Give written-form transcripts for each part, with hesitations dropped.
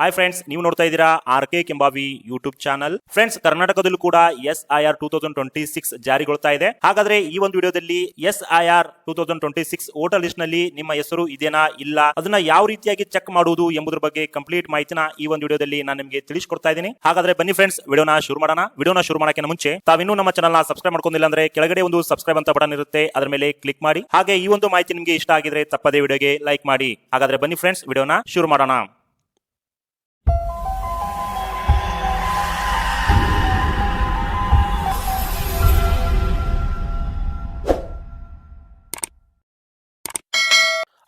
Hi friends, ನೀವು ನೋಡ್ತಾ ಇದ್ದೀರಾ RK Kembhavi YouTube channel. Friends, ಕರ್ನಾಟಕದಲ್ಲೂ ಕೂಡ SIR 2026 ಜಾರಿಗೊಳ್ತಾ ಇದೆ. ಹಾಗಾದ್ರೆ ಈ ಒಂದು ವಿಡಿಯೋದಲ್ಲಿ SIR 2026 ವೋಟರ್ ಲಿಸ್ಟ್ ನಲ್ಲಿ ನಿಮ್ಮ ಹೆಸರು ಇದೆನಾ ಇಲ್ಲ, ಅದನ್ನ ಯಾವ ರೀತಿಯಾಗಿ ಚೆಕ್ ಮಾಡುವುದು ಎಂಬುದರ ಬಗ್ಗೆ ಕಂಪ್ಲೀಟ್ ಮಾಹಿತಿನ ಈ ಒಂದು ವಿಡಿಯೋದಲ್ಲಿ ನಾನು ನಿಮಗೆ ತಿಳಿಸ್ಕೊಡ್ತಾ ಇದ್ದೀನಿ. ಹಾಗಾದ್ರೆ ಬನ್ನಿ ಫ್ರೆಂಡ್ಸ್, ವಿಡಿಯೋನ ಶುರು ಮಾಡೋಣ. ವಿಡಿಯೋನ ಶುರು ಮಾಡೋಕ್ಕಿಂತ ಮುಂಚೆ ತಾವಿನ್ನೂ ನಮ್ಮ ಚಾನಲ್ ನ ಸಬ್ಸ್ಕ್ರೈಬ್ ಮಾಡ್ಕೊಂಡಿಲ್ಲ ಅಂದ್ರೆ ಕೆಳಗಡೆ ಒಂದು ಸಬ್ಸ್ಕ್ರೈಬ್ ಅಂತ ಬಟನ್ ಇರುತ್ತೆ, ಅದರ ಮೇಲೆ ಕ್ಲಿಕ್ ಮಾಡಿ. ಹಾಗೆ ಈ ಒಂದು ಮಾಹಿತಿ ನಿಮಗೆ ಇಷ್ಟ ಆಗಿದ್ರೆ ತಪ್ಪದೇ ವಿಡಿಯೋಗೆ ಲೈಕ್ ಮಾಡಿ. ಹಾಗಾದ್ರೆ ಬನ್ನಿ ಫ್ರೆಂಡ್ಸ್, ವಿಡಿಯೋನ ಶುರು ಮಾಡೋಣ.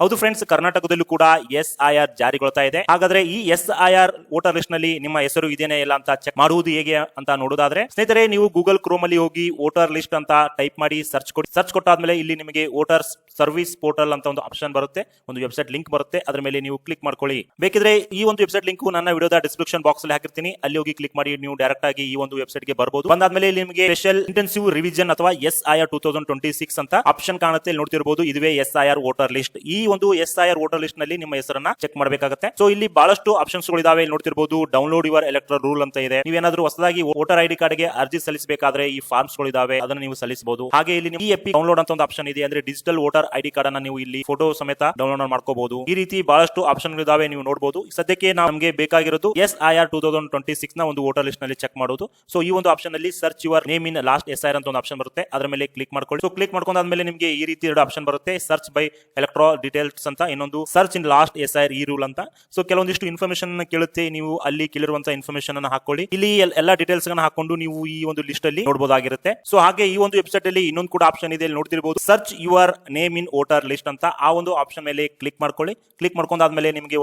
ಹೌದು ಫ್ರೆಂಡ್ಸ್, ಕರ್ನಾಟಕದಲ್ಲೂ ಕೂಡ SIR ಜಾರಿಗೊಳ್ತಾ ಇದೆ. ಹಾಗಾದ್ರೆ ಈ SIR ವೋಟರ್ ಲಿಸ್ಟ್ ನಲ್ಲಿ ನಿಮ್ಮ ಹೆಸರು ಇದೇನೇ ಇಲ್ಲ ಅಂತ ಚೆಕ್ ಮಾಡುವುದು ಹೇಗೆ ಅಂತ ನೋಡೋದಾದ್ರೆ, ಸ್ನೇಹಿತರೆ, ನೀವು ಗೂಗಲ್ ಕ್ರೋಮ್ ಅಲ್ಲಿ ಹೋಗಿ ವೋಟರ್ ಲಿಸ್ಟ್ ಅಂತ ಟೈಪ್ ಮಾಡಿ ಸರ್ಚ್ ಕೊಡಿ. ಸರ್ಚ್ ಕೊಟ್ಟಾದ್ಮೇಲೆ ಇಲ್ಲಿ ನಿಮಗೆ ವೋಟರ್ಸ್ ಸರ್ವಿಸ್ ಪೋರ್ಟಲ್ ಅಂತ ಒಂದು ಆಪ್ಷನ್ ಬರುತ್ತೆ, ಒಂದು ವೆಬ್ಸೈಟ್ ಲಿಂಕ್ ಬರುತ್ತೆ. ಅದರ ಮೇಲೆ ನೀವು ಕ್ಲಿಕ್ ಮಾಡ್ಕೊಳ್ಳಿ. ಬೇಕಿದ್ರೆ ಈ ಒಂದು ವೆಬ್ಸೈಟ್ ಲಿಂಕ್ ನನ್ನ ವಿಡಿಯೋದ ಡಿಸ್ಕ್ರಿಪ್ಷನ್ ಬಾಕ್ಸ್ ಅಲ್ಲಿ ಹಾಕಿರ್ತೀನಿ, ಅಲ್ಲಿ ಹೋಗಿ ಕ್ಲಿಕ್ ಮಾಡಿ ನೀವು ಡೈರೆಕ್ಟ್ ಆಗಿ ಈ ಒಂದು ವೆಬ್ಸೈಟ್ ಗೆ ಬರಬಹುದು. ಬಂದಾದ್ಮೇಲೆ ಇಲ್ಲಿ ನಿಮಗೆ ಸ್ಪೆಷಲ್ ಇಂಟೆನ್ಸಿವ್ ರಿವಿಷನ್ ಅಥವಾ SIR 2026 ಅಂತ ಆಪ್ಷನ್ ಕಾಣುತ್ತೆ, ನೋಡ್ತಿರಬಹುದು. ಇದುವೇ SIR ವೋಟರ್ ಲಿಸ್ಟ್. ಈ ಒಂದು SIR ವೋಟರ್ ಲಿಸ್ಟ್ ನಲ್ಲಿ ನಿಮ್ಮ ಹೆಸರನ್ನ ಚೆಕ್ ಮಾಡಬೇಕಾಗುತ್ತೆ. ಸೊ ಇಲ್ಲಿ ಬಹಳಷ್ಟು ಆಪ್ಷನ್ಸ್ ಗಳಿದಾವೆ, ನೋಡ್ತಿರಬಹುದು. ಡೌನ್ಲೋಡ್ ಯುವರ್ ಎಲೆಕ್ಟ್ರಲ್ ರೂಲ್ ಅಂತ ಇದೆ. ನೀವೇನಾದ್ರೂ ಹೊಸದಾಗಿ ವೋಟರ್ ID ಕಾರ್ಡ್ ಗೆ ಅರ್ಜಿ ಸಲ್ಲಿಸಬೇಕಾದ್ರೆ ಈ ಫಾರ್ಮ್ಸ್ ಗಳಿದಾವೆ, ಅದನ್ನ ನೀವು ಸಲ್ಲಿಸಬಹುದು. ಹಾಗೆ ಇಲ್ಲಿ ಈ ಎಪಿ ಡೌನ್ಲೋಡ್ ಅಂತ ಒಂದು ಆಪ್ಷನ್ ಇದೆ, ಅಂದ್ರೆ ಡಿಜಿಟಲ್ ವೋಟರ್ ID ಕಾರ್ಡ್ ಅನ್ನ ನೀವು ಇಲ್ಲಿ ಫೋಟೋ ಸಮೇತ ಡೌನ್ಲೋಡ್ ಮಾಡ್ಕೋಬಹುದು. ಈ ರೀತಿ ಬಹಳಷ್ಟು ಆಪ್ಷನ್ ಗಳಿದಾವೆ, ನೀವು ನೋಡಬಹುದು. ಸದ್ಯಕ್ಕೆ ನಮಗೆ ಬೇಕಾಗಿರೋದು SIR 2026 ನ ಒಂದು ವೋಟರ್ ಲಿಸ್ಟ್ ನಲ್ಲಿ ಚೆಕ್ ಮಾಡೋದು. ಸೊ ಈ ಒಂದು ಆಪ್ಷನ್ ಅಲ್ಲಿ search your name in last SIR ಅಂತ ಒಂದು ಆಪ್ಷನ್ ಬರುತ್ತೆ, ಅದರ ಮೇಲೆ ಕ್ಲಿಕ್ ಮಾಡ್ಕೊಳ್ಳಿ. ಸೊ ಕ್ಲಿಕ್ ಮಾಡ್ಕೊಂಡಾದ್ಮೇಲೆ ನಿಮಗೆ ಈ ರೀತಿ ಎರಡು ಆಪ್ಷನ್ ಬರುತ್ತೆ, ಸರ್ಚ್ ಬೈ ಎಲೆಕ್ಟ್ರಲ್ ಡೀಟೇಲ್ಸ್ ಅಂತ, ಇನ್ನೊಂದು ಸರ್ಚ್ ಇನ್ ಲಾಸ್ಟ್ SIR ಈ ರೂಲ್ ಅಂತ. ಸೊ ಕೆಲವೊಂದಿಷ್ಟು ಇನ್ಫಾರ್ಮೇಶನ್ ಕೇಳುತ್ತೆ, ನೀವು ಅಲ್ಲಿ ಕೇಳಿರುವಂತಹ ಇನ್ಫಾರ್ಮೇಶನ್ ಅನ್ನು ಹಾಕೊಳ್ಳಿ. ಇಲ್ಲಿ ಎಲ್ಲಾ ಡೀಟೇಲ್ಸ್ ಗಳನ್ನ ಹಾಕೊಂಡು ನೀವು ಈ ಒಂದು ಲಿಸ್ಟ್ ಅಲ್ಲಿ ನೋಡಬಹುದಾಗಿರುತ್ತೆ. ಸೊ ಹಾಗೆ ಈ ಒಂದು ವೆಬ್ಸೈಟ್ ಅಲ್ಲಿ ಇನ್ನೊಂದು ಕೂಡ ಆಪ್ಷನ್ ಇದೆ, ನೋಡ್ತಿರಬಹುದು, search your name in voter list ಅಂತ. ಆ ಒಂದು ಆಪ್ಷನ್ ಮೇಲೆ ಕ್ಲಿಕ್ ಮಾಡ್ಕೊಳ್ಳಿ. ಕ್ಲಿಕ್ ಮಾಡ್ಕೊಂಡಾದ್ಮೇಲೆ ನಿಮಗೆ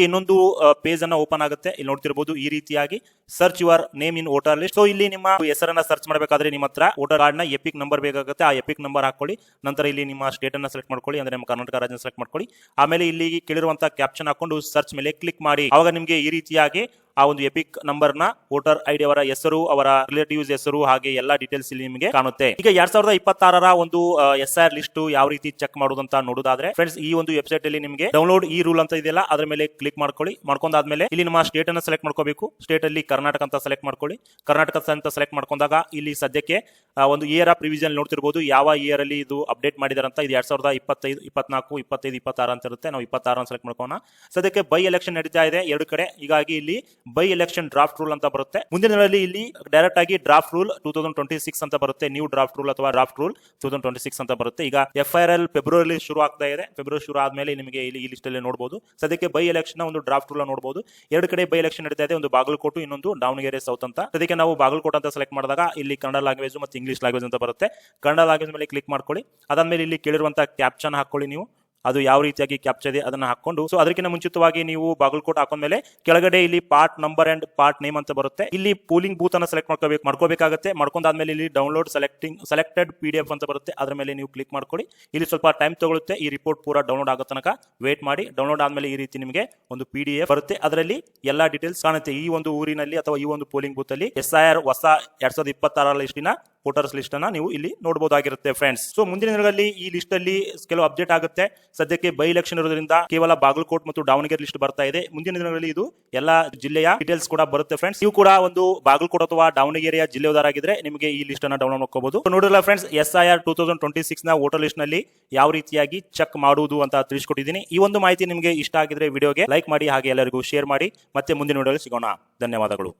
ಇನ್ನೊಂದು ಪೇಜ್ ಅನ್ನ ಓಪನ್ ಆಗುತ್ತೆ. ಇಲ್ಲಿ ನೋಡ್ತಿರಬಹುದು, ಈ ರೀತಿಯಾಗಿ search your name in voter list. So ಇಲ್ಲಿ ನಿಮ್ಮ ಹೆಸರನ್ನ ಸರ್ಚ್ ಮಾಡಬೇಕಾದ್ರೆ ನಿಮ್ಮ ಹತ್ರ ವೋಟರ್ ಕಾರ್ಡ್ ನ ಎಪಿಕ್ ನಂಬರ್ ಬೇಕಾಗುತ್ತೆ. ಆ ಎಪಿಕ್ ನಂಬರ್ ಹಾಕೊಳ್ಳಿ. ನಂತರ ಇಲ್ಲಿ ನಿಮ್ಮ ಸ್ಟೇಟ್ ಅನ್ನ ಸೆಲೆಕ್ಟ್ ಮಾಡ್ಕೊಳ್ಳಿ, ಅಂದ್ರೆ ನಮ್ಮ ಕರ್ನಾಟಕ ರಾಜ್ಯ ಸೆಲೆಕ್ಟ್ ಮಾಡ್ಕೊಳ್ಳಿ. ಆಮೇಲೆ ಇಲ್ಲಿ ಕೇಳಿರುವಂತಹ ಕ್ಯಾಪ್ಷನ್ ಹಾಕೊಂಡು ಸರ್ಚ್ ಮೇಲೆ ಕ್ಲಿಕ್ ಮಾಡಿ. ಅವಾಗ ನಿಮಗೆ ಈ ರೀತಿಯಾಗಿ ಆ ಒಂದು ಎಪಿಕ್ ನಂಬರ್ ನ ವೋಟರ್ ID ಅವರ ಹೆಸರು, ಅವರ ರಿಲೇಟಿವ್ಸ್ ಹೆಸರು, ಹಾಗೆ ಎಲ್ಲಾ ಡೀಟೇಲ್ಸ್ ಇಲ್ಲಿ ನಿಮಗೆ ಕಾಣುತ್ತೆ. ಈಗ 2026 ಒಂದು SIR ಲಿಸ್ಟ್ ಯಾವ ರೀತಿ ಚೆಕ್ ಮಾಡೋದಂತ ನೋಡೋದಾದ್ರೆ, ಫ್ರೆಂಡ್ಸ್, ಈ ಒಂದು ವೆಬ್ಸೈಟ್ ಅಲ್ಲಿ ನಿಮಗೆ ಡೌನ್ಲೋಡ್ ಈ ರೂಲ್ ಅಂತ ಇದೆಯಲ್ಲ, ಅದರ ಮೇಲೆ ಕ್ಲಿಕ್ ಮಾಡ್ಕೊಳ್ಳಿ. ಮಾಡ್ಕೊಂಡಾದ್ಮೇಲೆ ಇಲ್ಲಿ ನಿಮ್ಮ ಸ್ಟೇಟ್ ಅನ್ನ ಸೆಲೆಕ್ಟ್ ಮಾಡ್ಕೋಬೇಕು. ಸ್ಟೇಟ್ ಅಲ್ಲಿ ಕರ್ನಾಟಕ ಅಂತ ಸೆಲೆಕ್ಟ್ ಮಾಡ್ಕೊಳ್ಳಿ. ಕರ್ನಾಟಕ ಅಂತ ಸೆಲೆಕ್ಟ್ ಮಾಡ್ಕೊಂಡಾಗ ಇಲ್ಲಿ ಸದ್ಯಕ್ಕೆ ಒಂದು ಇಯರ್ ಆಫ್ ರಿವಿಷನ್ ನೋಡ್ತಿರಬಹುದು, ಯಾವ ಇಯರ್ ಅಲ್ಲಿ ಇದು ಅಪ್ಡೇಟ್ ಮಾಡಿದಾರಂತ. ಇದು 2025, 24, 25, 26 ಅಂತ ಇರುತ್ತೆ. ನಾವು 26 ಸೆಲೆಕ್ಟ್ ಮಾಡ್ಕೋಣ. ಸದ್ಯಕ್ಕೆ ಬೈ ಎಲೆಕ್ಷನ್ ನಡೀತಾ ಇದೆ ಎರಡು ಕಡೆ, ಹೀಗಾಗಿ ಇಲ್ಲಿ ಬೈ ಎಲೆಕ್ಷನ್ ಡ್ರಾಫ್ಟ್ ರೂಲ್ ಅಂತ ಬರುತ್ತೆ. ಮುಂದಿನ ದಿನಗಳಲ್ಲಿ ಇಲ್ಲಿ ಡೈರೆಕ್ಟ್ ಆಗಿ ಡ್ರಾಫ್ಟ್ ರೂಲ್ 2026 ಅಂತ ಬರುತ್ತೆ. ನ್ಯೂ ಡ್ರಾಫ್ಟ್ ರೂಲ್ ಅಥವಾ ಡ್ರಾಫ್ಟ್ ರೂಲ್ 2026 ಅಂತ ಬರುತ್ತೆ. ಈಗ FIR ಫೆಬ್ರವರಿ ಶುರು ಆಗ್ತಾ ಇದೆ. ಫೆಬ್ರವರಿ ಶುರು ಆದ್ಮೇಲೆ ನಿಮಗೆ ಇಲ್ಲಿ ಈ ಲಿಸ್ಟ್ ಅಲ್ಲಿ ನೋಡಬಹುದು. ಸದ್ಯಕ್ಕೆ ಬೈ ಎಲೆಕ್ಷನ್ ಒಂದು ಡ್ರಾಫ್ಟ್ ರೂಲ್ ನೋಡಬಹುದು. ಎರಡು ಕಡೆ ಬೈ ಎಲೆಕ್ಷನ್ ನಡೀತಾ ಇದೆ, ಒಂದು ಬಾಗಲಕೋಟು, ಇನ್ನೊಂದು ದಾವಣಗೆರೆ ಸೌತ್ ಅಂತ. ಅದಕ್ಕೆ ನಾವು ಬಾಗಲಕೋಟೆ ಅಂತ ಸೆಲೆಕ್ಟ್ ಮಾಡಿದಾಗ ಇಲ್ಲಿ ಕನ್ನಡ ಲ್ಯಾಂಗ್ವೇಜ್ ಮತ್ತು ಇಂಗ್ಲಿಷ್ ಲ್ಯಾಂಗ್ವೇಜ್ ಅಂತ ಬರುತ್ತೆ. ಕನ್ನಡ ಲ್ಯಾಂಗ್ವೇಜ್ ಮೇಲೆ ಕ್ಲಿಕ್ ಮಾಡ್ಕೊಳ್ಳಿ. ಅದಾದ್ಮೇಲೆ ಇಲ್ಲಿ ಕೇಳಿರುವಂತಹ ಕ್ಯಾಪ್ಷನ್ ಹಾಕೊಳ್ಳಿ. ನೀವು ಅದು ಯಾವ ರೀತಿಯಾಗಿ ಕ್ಯಾಪ್ಚರ್ ಇದೆ ಅದನ್ನ ಹಾಕೊಂಡು, ಸೊ ಅದಕ್ಕಿಂತ ಮುಂಚಿತವಾಗಿ ನೀವು ಬಾಗಲಕೋಟ್ ಹಾಕೊಂಡ್ಮೇಲೆ ಕೆಳಗಡೆ ಇಲ್ಲಿ part number and part name ಅಂತ ಬರುತ್ತೆ. ಇಲ್ಲಿ ಪೋಲಿಂಗ್ ಬೂತ್ ಅನ್ನ ಸೆಲೆಕ್ಟ್ ಮಾಡ್ಕೋಬೇಕಾಗುತ್ತೆ. ಮಾಡ್ಕೊಂಡಾದ್ಮೇಲೆ ಇಲ್ಲಿ ಡೌನ್ಲೋಡ್ ಸೆಲೆಕ್ಟೆಡ್ PDF ಅಂತ ಬರುತ್ತೆ, ಅದ್ರ ಮೇಲೆ ನೀವು ಕ್ಲಿಕ್ ಮಾಡ್ಕೊಳ್ಳಿ. ಇಲ್ಲಿ ಸ್ವಲ್ಪ ಟೈಮ್ ತಗೊಳುತ್ತೆ, ಈ ರಿಪೋರ್ಟ್ ಪೂರ ಡೌನ್ಲೋಡ್ ಆಗೋ ತನಕ ವೇಟ್ ಮಾಡಿ. ಡೌನ್ಲೋಡ್ ಆದ್ಮೇಲೆ ಈ ರೀತಿ ನಿಮಗೆ ಒಂದು PDF ಬರುತ್ತೆ, ಅದರಲ್ಲಿ ಎಲ್ಲಾ ಡೀಟೇಲ್ಸ್ ಕಾಣುತ್ತೆ. ಈ ಒಂದು ಊರಿನಲ್ಲಿ ಅಥವಾ ಈ ಒಂದು ಪೋಲಿಂಗ್ ಬೂತ್ ಅಲ್ಲಿ SIR ಹೊಸ 2026 ಲಿಸ್ಟಿನ ವೋಟರ್ಸ್ ಲಿಸ್ಟ್ ಅನ್ನ ನೀವು ಇಲ್ಲಿ ನೋಡಬಹುದಾಗಿರುತ್ತೆ ಫ್ರೆಂಡ್ಸ್. ಸೊ ಮುಂದಿನ ದಿನಗಳಲ್ಲಿ ಈ ಲಿಸ್ಟ್ ಅಲ್ಲಿ ಕೆಲವು ಅಪ್ಡೇಟ್ ಆಗುತ್ತೆ. ಸದ್ಯಕ್ಕೆ ಬೈ ಎಲೆಕ್ಷನ್ ಇರೋದ್ರಿಂದ ಕೇವಲ ಬಾಗಲಕೋಟ್ ಮತ್ತು ದಾವಣಗೆರೆ ಲಿಸ್ಟ್ ಬರ್ತಾ ಇದೆ. ಮುಂದಿನ ದಿನಗಳಲ್ಲಿ ಇದು ಎಲ್ಲಾ ಜಿಲ್ಲೆಯ ಡೀಟೇಲ್ಸ್ ಕೂಡ ಬರುತ್ತೆ ಫ್ರೆಂಡ್ಸ್. ನೀವು ಕೂಡ ಒಂದು ಬಾಗಲಕೋಟ್ ಅಥವಾ ದಾವಣಗೆರೆಯ ಜಿಲ್ಲೆಯವರಾಗಿದ್ರೆ ನಿಮಗೆ ಈ ಲಿಸ್ಟ್ ಅನ್ನ ಡೌನ್ಲೋಡ್ ಮಾಡ್ಕೋಬಹುದು. ನೋಡಿರಲ್ಲ ಫ್ರೆಂಡ್ಸ್, SIR 2026 ನ ವೋಟರ್ ಲಿಸ್ಟ್ ನಲ್ಲಿ ಯಾವ ರೀತಿಯಾಗಿ ಚೆಕ್ ಮಾಡುವುದು ಅಂತ ತಿಳಿಸ್ಕೊಟ್ಟಿದ್ದೀನಿ. ಈ ಒಂದು ಮಾಹಿತಿ ನಿಮಗೆ ಇಷ್ಟ ಆಗಿದ್ರೆ ವಿಡಿಯೋಗೆ ಲೈಕ್ ಮಾಡಿ, ಹಾಗೆ ಎಲ್ಲರಿಗೂ ಶೇರ್ ಮಾಡಿ. ಮತ್ತೆ ಮುಂದಿನ ವಿಡಿಯೋದಲ್ಲಿ ಸಿಗೋಣ. ಧನ್ಯವಾದಗಳು.